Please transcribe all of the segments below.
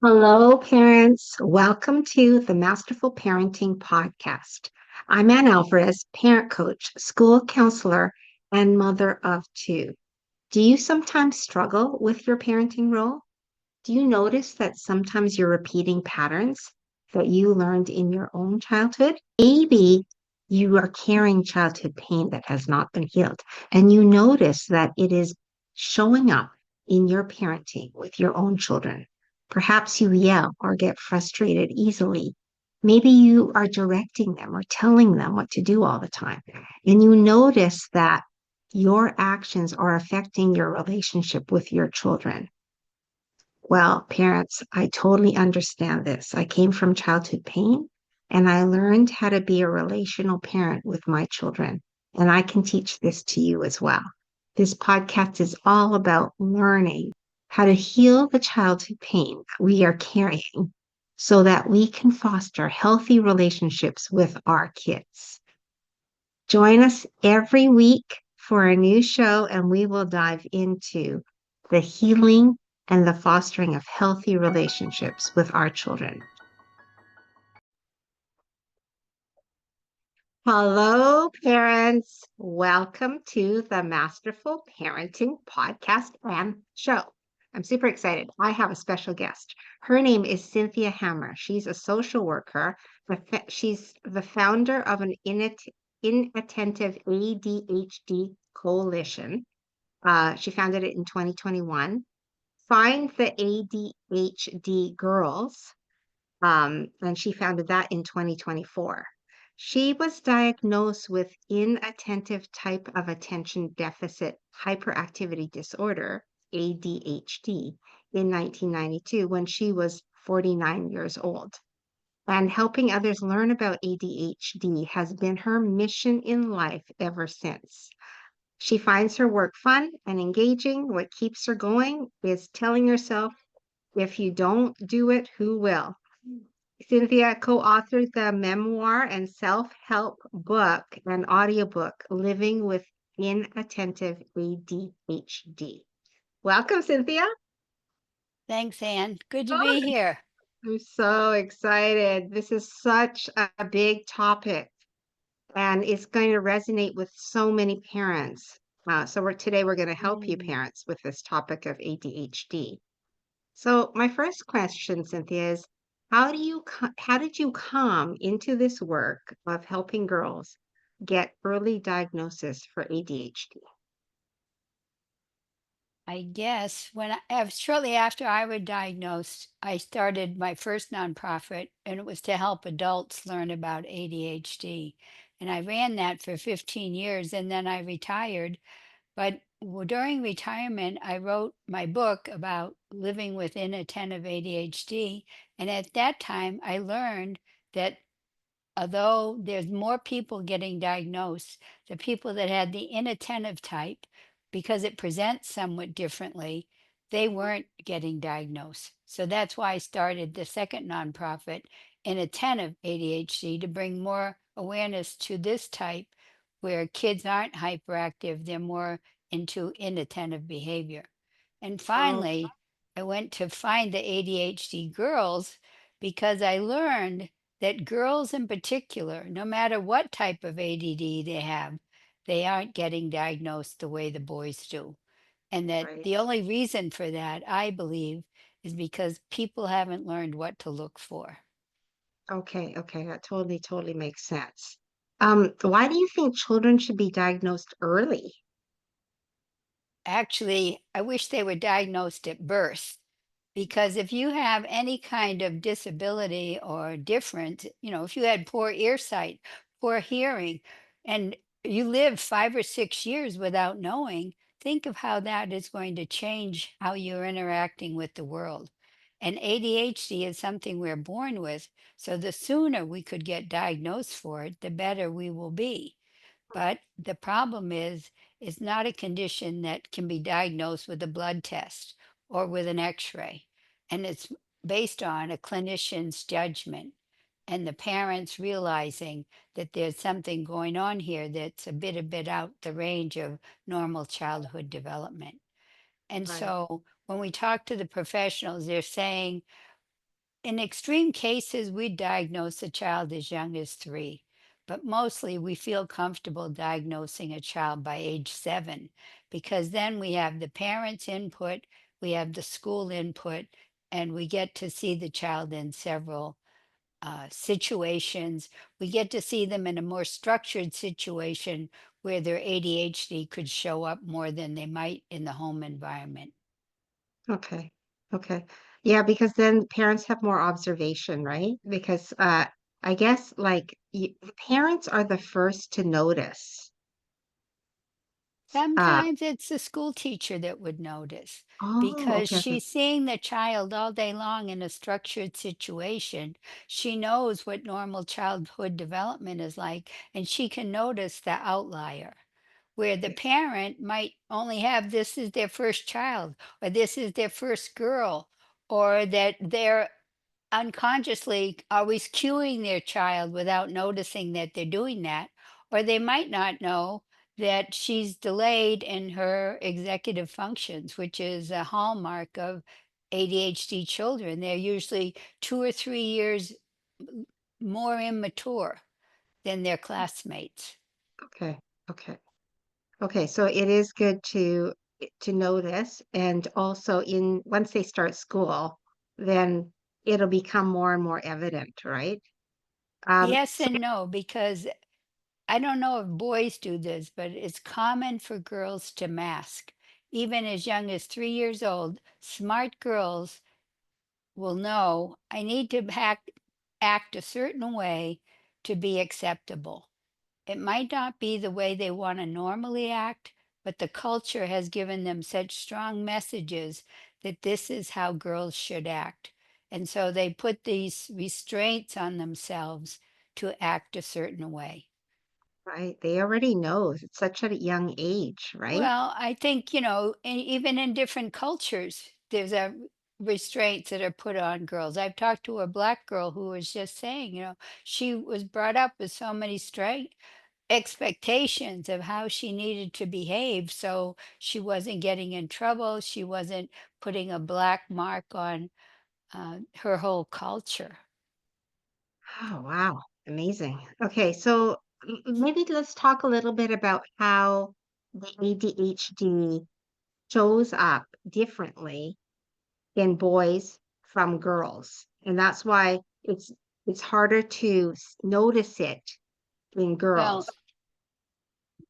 Hello, parents. Welcome to the Masterful Parenting Podcast. I'm Anne Alvares, parent coach, school counselor, and mother of two. Do you sometimes struggle with your parenting role? Do you notice that sometimes you're repeating patterns that you learned in your own childhood? Maybe you are carrying childhood pain that has not been healed, and you notice that it is showing up in your parenting with your own children. Perhaps you yell or get frustrated easily. Maybe you are directing them or telling them what to do all the time, and you notice that your actions are affecting your relationship with your children. Well, parents, I totally understand this. I came from childhood pain and I learned how to be a relational parent with my children. And I can teach this to you as well. This podcast is all about learning how to heal the childhood pain that we are carrying so that we can foster healthy relationships with our kids. Join us every week for a new show, and we will dive into the healing and the fostering of healthy relationships with our children. Hello, parents. Welcome to the Masterful Parenting Podcast and Show. I'm super excited. I have a special guest. Her name is Cynthia Hammer. She's a social worker. She's the founder of an inattentive ADHD coalition. She founded it in 2021. Find the ADHD Girls, and she founded that in 2024. She was diagnosed with inattentive type of attention deficit hyperactivity disorder, ADHD, in 1992 when she was 49 years old. And helping others learn about ADHD has been her mission in life ever since. She finds her work fun and engaging. What keeps her going is telling herself, if you don't do it, who will? Cynthia co-authored the memoir and self-help book and audiobook, Living with Inattentive ADHD. Welcome, Cynthia. Thanks, Anne. Good to Oh, be here. I'm so excited. This is such a big topic, and it's going to resonate with so many parents. Today we're going to help you Mm. parents with this topic of ADHD. So my first question, Cynthia, is how did you come into this work of helping girls get early diagnosis for ADHD? I guess shortly after I was diagnosed, I started my first nonprofit, and it was to help adults learn about ADHD. And I ran that for 15 years, and then I retired. But during retirement, I wrote my book about living with inattentive ADHD. And at that time, I learned that although there's more people getting diagnosed, the people that had the inattentive type, because it presents somewhat differently, they weren't getting diagnosed. So that's why I started the second nonprofit, Inattentive ADHD, to bring more awareness to this type where kids aren't hyperactive, they're more into inattentive behavior. And Oh, finally, I went to find the ADHD girls because I learned that girls in particular, no matter what type of ADD they have, they aren't getting diagnosed the way the boys do. And that right. the only reason for that, I believe, is because people haven't learned what to look for. Okay, okay, that totally makes sense. Why do you think children should be diagnosed early? Actually, I wish they were diagnosed at birth. Because if you have any kind of disability or different, if you had poor earsight, poor hearing, and you live 5 or 6 years without knowing, think of how that is going to change how you're interacting with the world. And ADHD is something we're born with. So the sooner we could get diagnosed for it, the better we will be. But the problem is, it's not a condition that can be diagnosed with a blood test or with an x-ray. And it's based on a clinician's judgment and the parents realizing that there's something going on here that's a bit out the range of normal childhood development. And Right. so when we talk to the professionals, they're saying In extreme cases, we diagnose a child as young as 3, but mostly we feel comfortable diagnosing a child by age 7 because then we have the parents' input, we have the school input, and we get to see the child in several situations. We get to see them in a more structured situation where their ADHD could show up more than they might in the home environment. Okay. Okay. Yeah, because then parents have more observation, right? Because I guess like the parents are the first to notice. Uh Sometimes it's the school teacher that would notice oh, because okay, okay. she's seeing the child all day long in a structured situation. She knows what normal childhood development is like, and she can notice the outlier. Where the Yes. parent might only have this is their first child, or this is their first girl, or that they're unconsciously always cueing their child without noticing that they're doing that, or they might not know that she's delayed in her executive functions, which is a hallmark of ADHD children. They're usually 2 or 3 years m- more immature than their classmates. Okay. Okay. Okay, so it is good to notice, and also in once they start school, then it'll become more and more evident, right? Yes So and no, because I don't know if boys do this, but it's common for girls to mask. Even as young as 3 years old, smart girls will know I need to act a certain way to be acceptable. It might not be the way they want to normally act, but the culture has given them such strong messages that this is how girls should act. And so they put these restraints on themselves to act a certain way. right, they already know at such a young age, right? Well, I think, even in different cultures, there's a restraints that are put on girls. I've talked to a black girl who was just saying, she was brought up with so many straight expectations of how she needed to behave. So she wasn't getting in trouble. She wasn't putting a black mark on her whole culture. Oh, wow, amazing. Okay, so maybe let's talk a little bit about how the ADHD shows up differently in boys from girls, and that's why it's harder to notice it in Well, girls.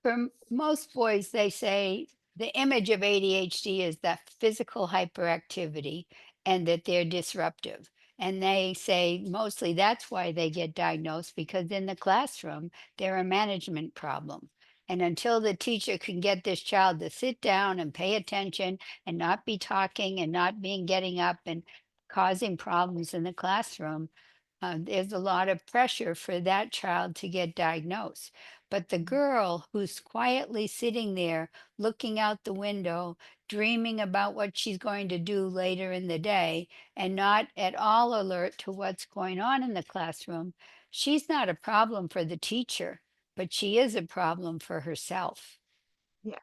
for most boys, they say the image of ADHD is that physical hyperactivity and that they're disruptive. And they say mostly that's why they get diagnosed because in the classroom, they're a management problem. And until the teacher can get this child to sit down and pay attention and not be talking and not being getting up and causing problems in the classroom, there's a lot of pressure for that child to get diagnosed. But the girl who's quietly sitting there looking out the window, dreaming about what she's going to do later in the day, and not at all alert to what's going on in the classroom, she's not a problem for the teacher, but she is a problem for herself. Yeah,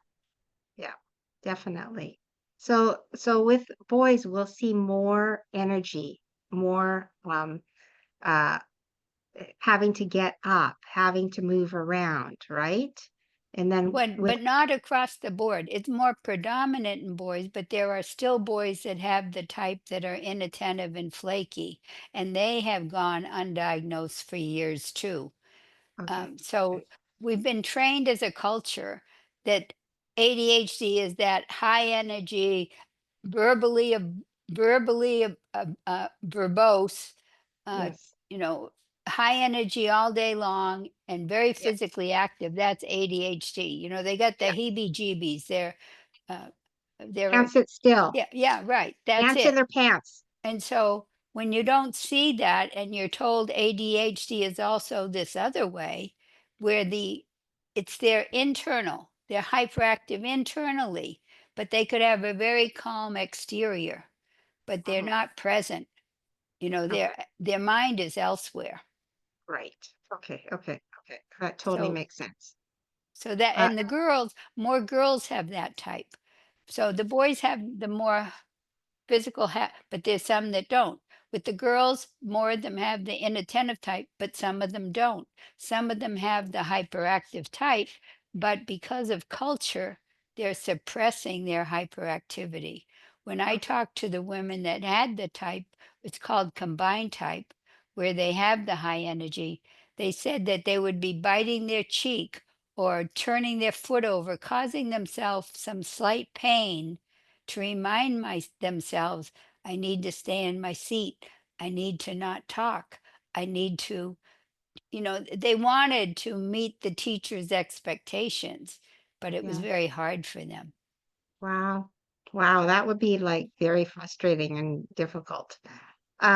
yeah, definitely. So with boys, we'll see more energy, more uh having to get up, having to move around, right? And then with But not across the board. It's more predominant in boys, but there are still boys that have the type that are inattentive and flaky, and they have gone undiagnosed for years too. okay, So okay, we've been trained as a culture that ADHD is that high energy, verbally, verbose, uh, yes, you know, high energy all day long and very yeah, physically active. That's ADHD. They got the yeah. heebie-jeebies. Uh, Can't they're, sit still. yeah, yeah, right. That's Ants in it. their pants. And so when you don't see that and you're told ADHD is also this other way, where it's their internal, they're hyperactive internally, but they could have a very calm exterior, but they're Mhm. not present. Okay, Their mind is elsewhere. right. Okay, okay, okay. That totally So makes sense. so that Uh, and the more girls have that type. So the boys have the more physical but there's some that don't. With the girls, more of them have the inattentive type, but some of them don't. Some of them have the hyperactive type, but because of culture, they're suppressing their hyperactivity. When I Okay. talked to the women that had the type, it's called combined type, where they have the high energy, they said that they would be biting their cheek or turning their foot over, causing themselves some slight pain to remind themselves, I need to stay in my seat. I need to not talk. I need to, they wanted to meet the teacher's expectations, but it was Yeah. very hard for them. Wow. Wow, that would be like very frustrating and difficult.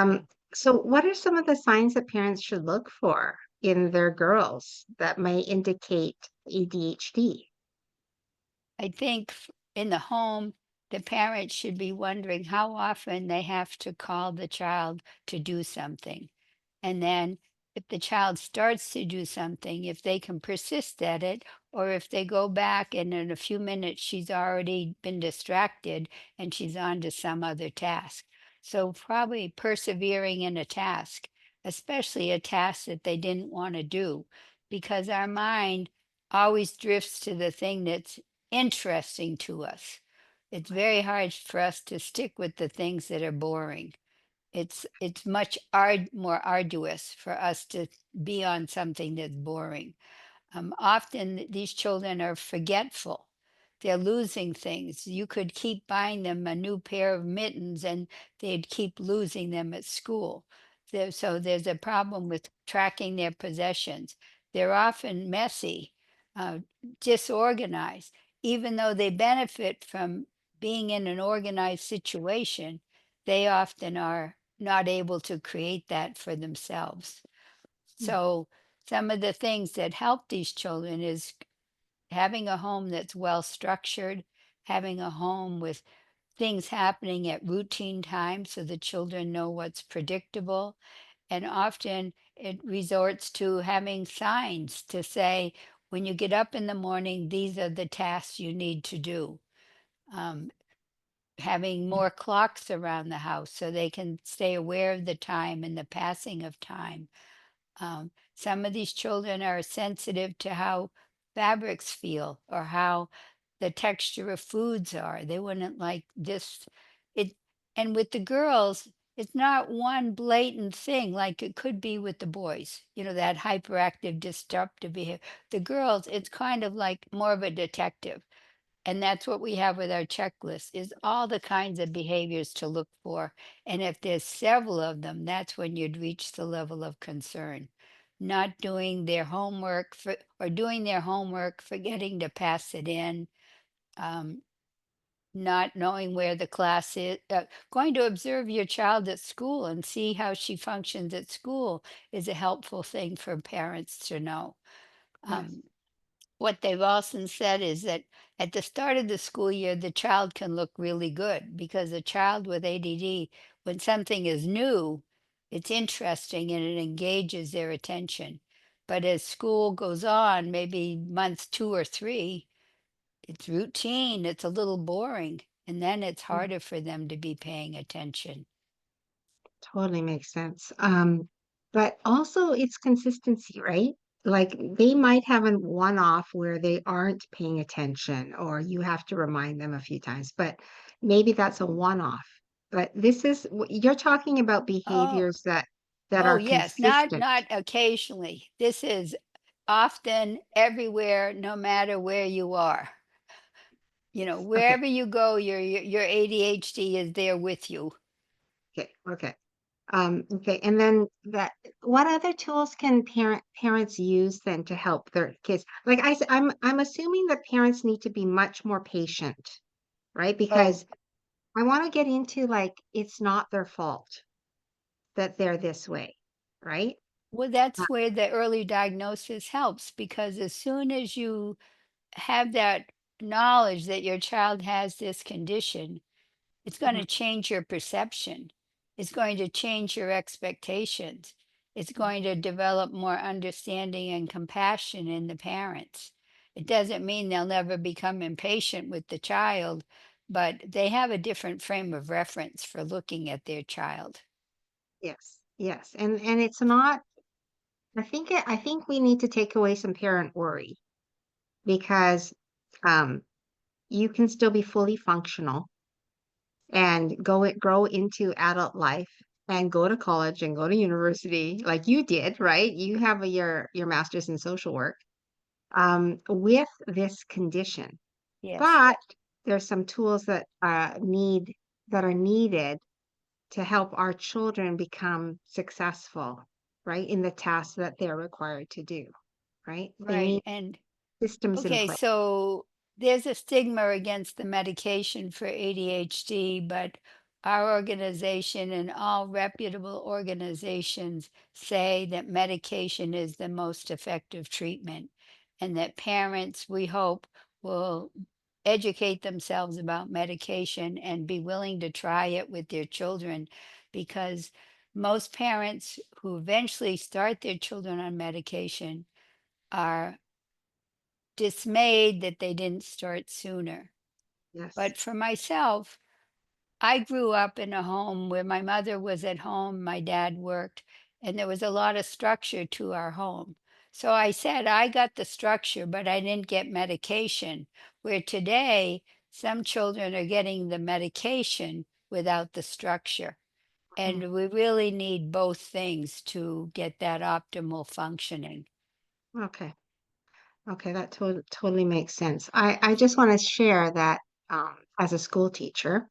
Yeah. So what are some of the signs that parents should look for in their girls that may indicate ADHD? I think in the home, the parents should be wondering how often they have to call the child to do something. And then if the child starts to do something, if they can persist at it, or if they go back and in a few minutes she's already been distracted and she's on to some other task. So probably persevering in a task, especially a task that they didn't want to do, because our mind always drifts to the thing that's interesting to us. It's very hard for us to stick with the things that are boring. It's much more arduous for us to be on something that's boring. Often these children are forgetful. They're losing things. You could keep buying them a new pair of mittens and they'd keep losing them at school. So there's a problem with tracking their possessions. They're often messy, uh, disorganized, even though they benefit from being in an organized situation, they often are not able to create that for themselves. Mm. So some of the things that help these children is having a home that's well structured, having a home with things happening at routine times so the children know what's predictable. And often it resorts to having signs to say, when you get up in the morning, these are the tasks you need to do. Um, Having more clocks around the house so they can stay aware of the time and the passing of time. Some of these children are sensitive to how fabrics feel or how the texture of foods are. They wouldn't like this. It and with the girls, it's not one blatant thing like it could be with the boys. That hyperactive, disruptive behavior. The girls, it's kind of like more of a detective. And that's what we have with our checklist is all the kinds of behaviors to look for. And if there's several of them, that's when you'd reach the level of concern. Not doing their homework or doing their homework, forgetting to pass it in, um, not knowing where the class is. Going to observe your child at school and see how she functions at school is a helpful thing for parents to know. Yes, Um, what they've also said is that at the start of the school year, the child can look really good because a child with ADD, when something is new, it's interesting and it engages their attention. But as school goes on, maybe month 2 or 3, it's routine, it's a little boring, and then it's yeah, harder for them to be paying attention. totally makes sense. But also it's consistency, right? Like they might have a one-off where they aren't paying attention, or you have to remind them a few times, but maybe that's a one-off. But this is you're talking about Oh, behaviors that oh are yes, not consistent. not occasionally. This is often everywhere, no matter where you are. Okay, Wherever you go, your ADHD is there with you. okay. Okay, and then what other tools can parents use then to help their kids? Like I'm assuming that parents need to be much more patient, right? Oh, Because I want to get into like it's not their fault that they're this way, right? well, Uh, that's where the early diagnosis helps because as soon as you have that knowledge that your child has this condition, it's going mhm, to change your perception. It's going to change your expectations. It's going to develop more understanding and compassion in the parents. It doesn't mean they'll never become impatient with the child, but they have a different frame of reference for looking at their child. Yes, yes, and it's not. I think we need to take away some parent worry because um, you can still be fully functional and grow into adult life and go to college and go to university like you did, right? You have your master's in social work with this condition, Yes. but there's some tools that are needed to help our children become successful, right, in the tasks that they're required to do, right? They Right. need And systems in okay, place. so there's a stigma against the medication for ADHD, but our organization and all reputable organizations say that medication is the most effective treatment, and that parents, we hope, will educate themselves about medication and be willing to try it with their children, because most parents who eventually start their children on medication are dismayed that they didn't start sooner. Yes. But for myself, I grew up in a home where my mother was at home, my dad worked, and there was a lot of structure to our home. So I said I got the structure, but I didn't get medication. Where today, some children are getting the medication without the structure. Mhm. And we really need both things to get that optimal functioning. Okay. Okay, that totally makes sense. I just want to share that as a school teacher,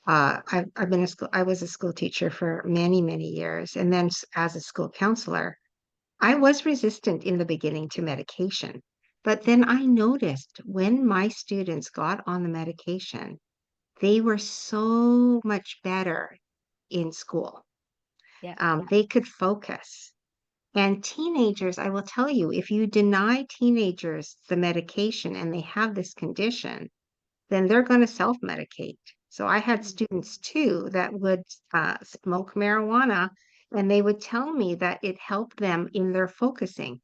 I've been I was a school teacher for many, many years, and then as a school counselor, I was resistant in the beginning to medication. But then I noticed when my students got on the medication, they were so much better in school. Yeah. They could focus. And teenagers, I will tell you, if you deny teenagers the medication and they have this condition, then they're going to self-medicate. So I had Mm. students too that would smoke marijuana and they would tell me that it helped them in their focusing.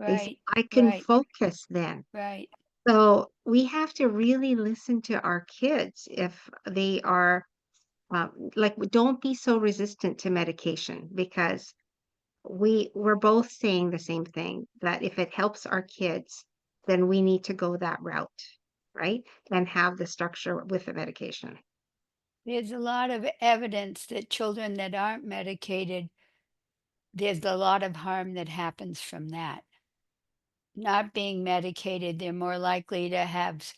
They said, Right, I can right, focus then. right. So we have to really listen to our kids if they are like, don't be so resistant to medication because we're both saying the same thing that if it helps our kids, then we need to go that route, right? And have the structure with the medication. There's a lot of evidence that children that aren't medicated, there's a lot of harm that happens from that. Not being medicated, they're more likely to have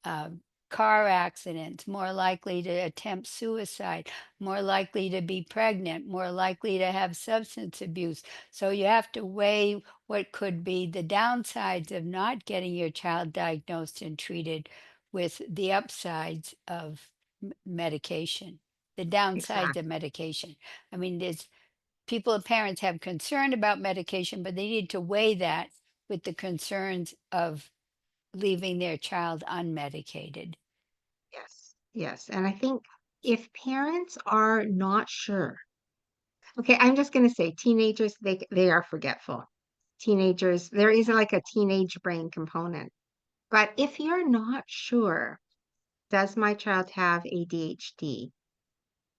uh, car accidents, more likely to attempt suicide, more likely to be pregnant, more likely to have substance abuse. So you have to weigh what could be the downsides of not getting your child diagnosed and treated with the upsides of medication, the downsides of Exactly. medication. I mean, there's people and parents have concern about medication, but they need to weigh that with the concerns of leaving their child unmedicated. Yes. Yes. And I think if parents are not sure, okay, I'm just going to say teenagers, they are forgetful. Teenagers, there is like a teenage brain component. But if you're not sure, does my child have ADHD?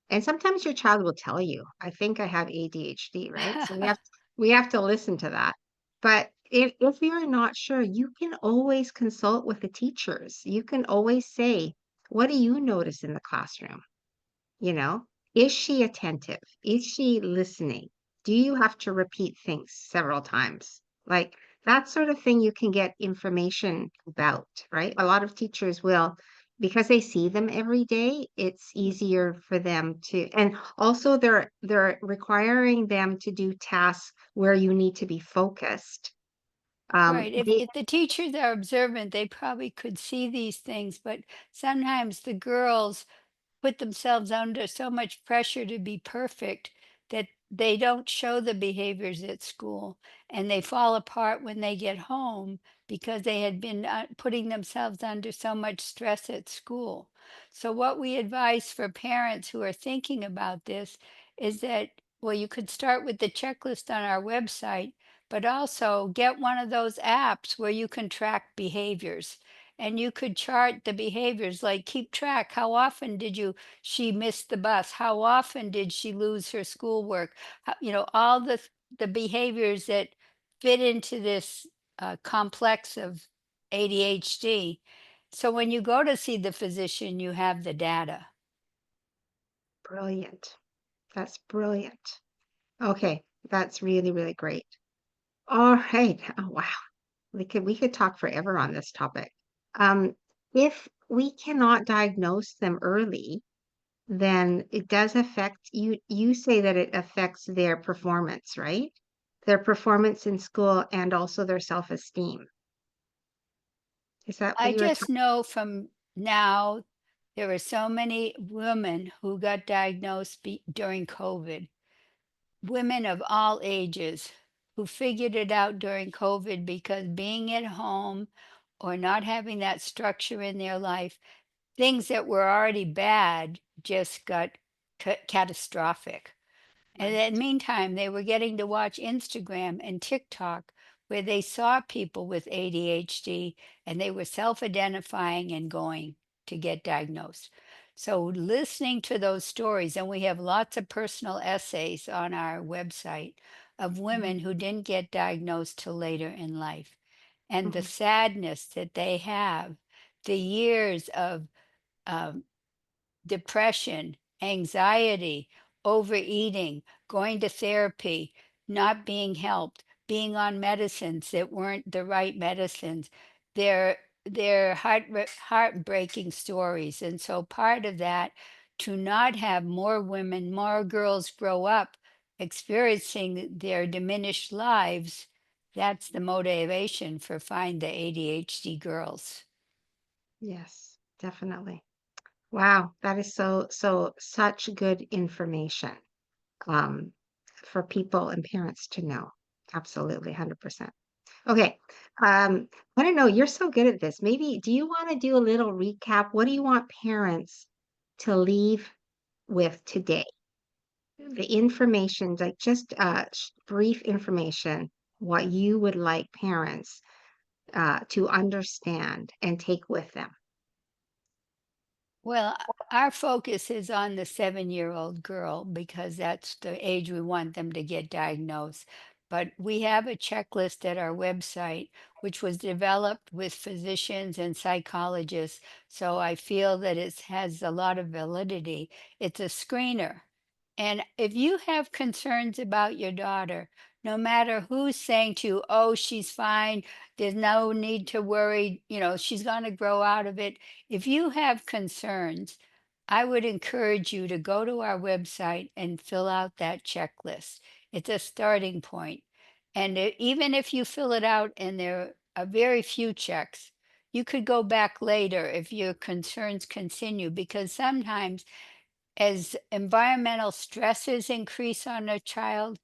And sometimes your child will tell you, I think I have ADHD, right? So we have to listen to that. But if you're not sure, you can always consult with the teachers. You can always say, what do you notice in the classroom? You know, is she attentive? Is she listening? Do you have to repeat things several times? Like that sort of thing you can get information about, right? A lot of teachers will, because they see them every day, it's easier for them to, and also they're requiring them to do tasks where you need to be focused. Right. If They if the teachers are observant, they probably could see these things, but sometimes the girls put themselves under so much pressure to be perfect that they don't show the behaviors at school, and they fall apart when they get home because they had been putting themselves under so much stress at school. So what we advise for parents who are thinking about this is that, well, you could start with the checklist on our website, but also get one of those apps where you can track behaviors. and you could chart the behaviors, like keep track. How often did she miss the bus? How often did she lose her schoolwork? All the behaviors that fit into this complex of ADHD. So when you go to see the physician, you have the data. Brilliant. That's brilliant. Okay, that's really, really great. All right. Oh, wow. We could talk forever on this topic. Um, if we cannot diagnose them early, then it does affect you. You say that it affects their performance, right? Their performance in school and also their self-esteem. Is that what I you were just talking? know from now there are so many women who got diagnosed during COVID, women of all ages who figured it out during COVID because being at home or not having that structure in their life, things that were already bad just got catastrophic. And in the Right. meantime, they were getting to watch Instagram and TikTok where they saw people with ADHD and they were self-identifying and going to get diagnosed. So listening to those stories, and we have lots of personal essays on our website of women who didn't get diagnosed till later in life, and the Mhm. sadness that they have, the years of um, depression, anxiety, overeating, going to therapy, not being helped, being on medicines that weren't the right medicines. They're heartbreaking stories. And so part of that, to not have more women, more girls grow up experiencing their diminished lives, that's the motivation for Find the ADHD Girls. Yes, definitely. Wow, that is such good information um, for people and parents to know. Absolutely, 100%. Okay. I don't know, you're so good at this. Maybe do you want to do a little recap? What do you want parents to leave with today? The information, like just brief information, what you would like parents to understand and take with them. Well, our focus is on the 7-year-old girl because that's the age we want them to get diagnosed. But we have a checklist at our website, which was developed with physicians and psychologists. So I feel that it has a lot of validity. It's a screener. And if you have concerns about your daughter, no matter who's saying to you, oh, she's fine, there's no need to worry, she's going to grow out of it. If you have concerns, I would encourage you to go to our website and fill out that checklist. It's a starting point. And even if you fill it out and there are very few checks, you could go back later if your concerns continue, because sometimes as environmental stresses increase on a child,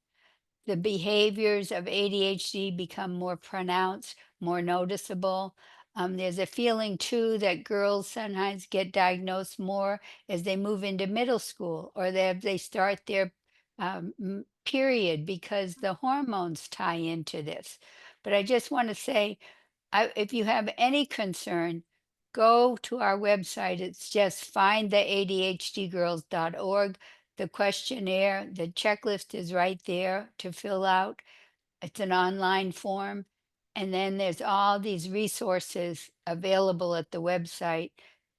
the behaviors of ADHD become more pronounced, more noticeable. There's a feeling too that girls sometimes get diagnosed more as they move into middle school or they start their period because the hormones tie into this. But I just want to say, if you have any concern, go to our website. It's just findtheadhdgirls.org. The questionnaire, the checklist is right there to fill out. It's an online form. And then there's all these resources available at the website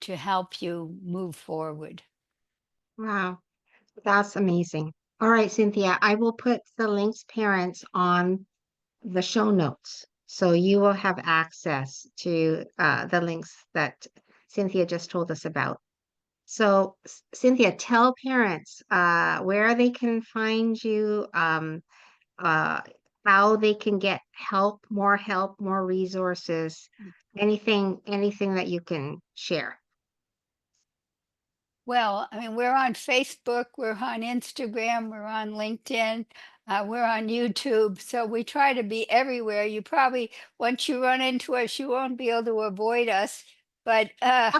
to help you move forward. Wow, that's amazing. All right, Cynthia, I will put the links parents on the show notes. So you will have access to the links that Cynthia just told us about. So, Cynthia, tell parents where they can find you, uh, how they can get help, more resources, anything that you can share. Well, I mean, we're on Facebook, we're on Instagram, we're on LinkedIn, we're on YouTube. So we try to be everywhere. You probably, once you run into us, you won't be able to avoid us. But on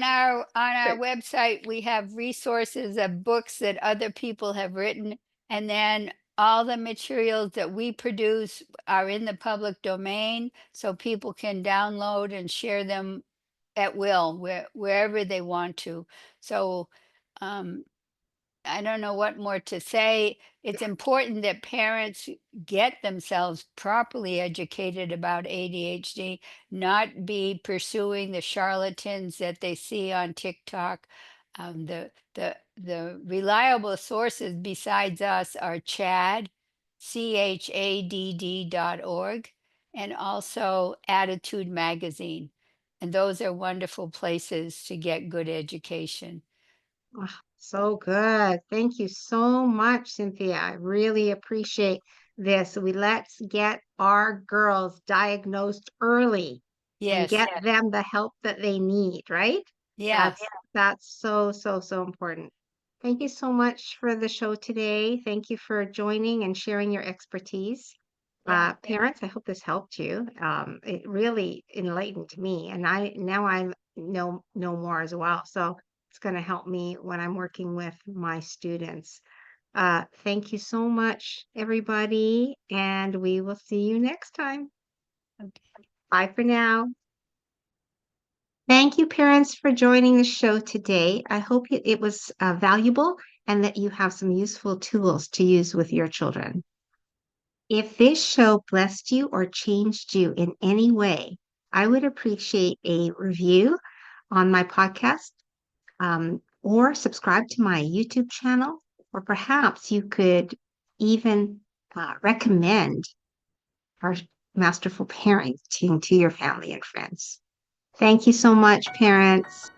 our website, we have resources of books that other people have written, and then all the materials that we produce are in the public domain, so people can download and share them at will wherever they want to. So um, I don't know what more to say. It's important that parents get themselves properly educated about ADHD, not be pursuing the charlatans that they see on TikTok. The reliable sources besides us are CHADD.org, and also Attitude Magazine. And those are wonderful places to get good education. Oh, so good. Thank you so much, Cynthia. I really appreciate this. Let's get our girls diagnosed early and Yes. get them the help that they need, right? Yeah. That's so important. Thank you so much for the show today. Thank you for joining and sharing your expertise. Yeah. Parents, I hope this helped you. It really enlightened me, and I know more as well. So it's going to help me when I'm working with my students. Thank you so much, everybody, and we will see you next time. Okay. Bye for now. Thank you, parents, for joining the show today. I hope it was valuable and that you have some useful tools to use with your children. If this show blessed you or changed you in any way, I would appreciate a review on my podcast, or subscribe to my YouTube channel, or perhaps you could even recommend our masterful parenting to your family and friends. Thank you so much, parents.